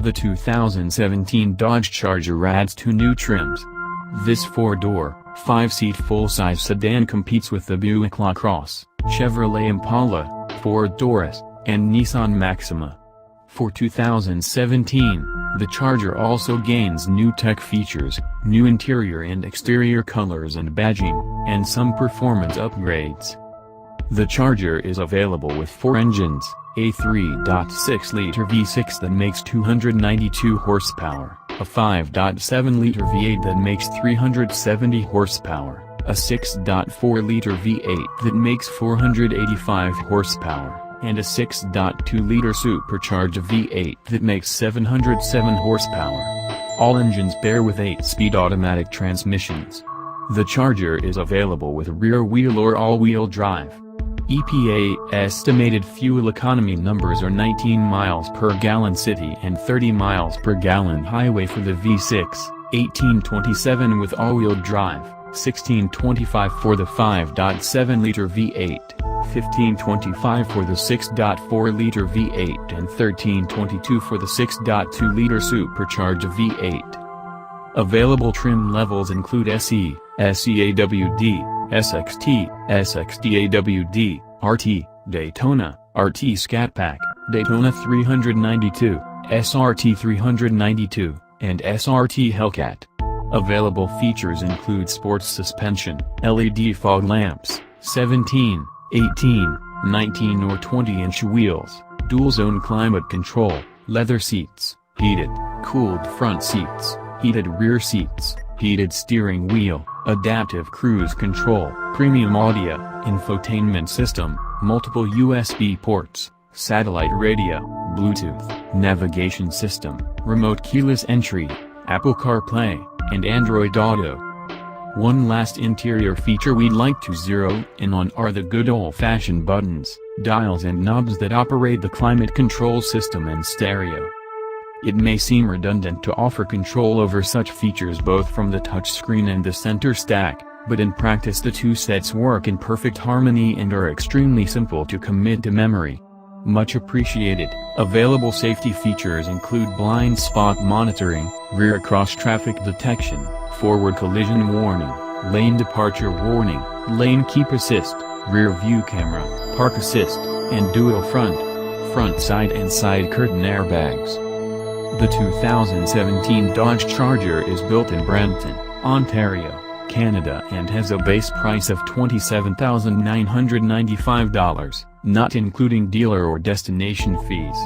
The 2017 Dodge Charger adds 2 new trims. This 4-door, 5-seat full-size sedan competes with the Buick LaCrosse, Chevrolet Impala, Ford Taurus, and Nissan Maxima. For 2017, the Charger also gains new tech features, new interior and exterior colors and badging, and some performance upgrades. The Charger is available with 4 engines, a 3.6-liter V6 that makes 292 horsepower, a 5.7-liter V8 that makes 370 horsepower, a 6.4-liter V8 that makes 485 horsepower, and a 6.2-liter supercharged V8 that makes 707 horsepower. All engines bear with 8-speed automatic transmissions. The Charger is available with rear-wheel or all-wheel drive. EPA-estimated fuel economy numbers are 19 miles per gallon city and 30 miles per gallon highway for the V6, 1827 with all-wheel drive, 1625 for the 5.7-liter V8, 1525 for the 6.4-liter V8 and 1322 for the 6.2-liter supercharged V8. Available trim levels include SE, SE-AWD, SXT, SXT-AWD, RT, Daytona, RT Scat Pack, Daytona 392, SRT 392, and SRT Hellcat. Available features include sports suspension, LED fog lamps, 17, 18, 19 or 20-inch wheels, dual-zone climate control, leather seats, heated, cooled front seats, heated rear seats, heated steering wheel, adaptive cruise control, premium audio, infotainment system, multiple USB ports, satellite radio, Bluetooth, navigation system, remote keyless entry, Apple CarPlay, and Android Auto. One last interior feature we'd like to zero in on are the good old-fashioned buttons, dials and knobs that operate the climate control system and stereo. It may seem redundant to offer control over such features both from the touchscreen and the center stack, but in practice the two sets work in perfect harmony and are extremely simple to commit to memory. Much appreciated. Available safety features include blind spot monitoring, rear cross traffic detection, forward collision warning, lane departure warning, lane keep assist, rear view camera, park assist, and dual front side and side curtain airbags. The 2017 Dodge Charger is built in Brampton, Ontario, Canada and has a base price of $27,995, not including dealer or destination fees.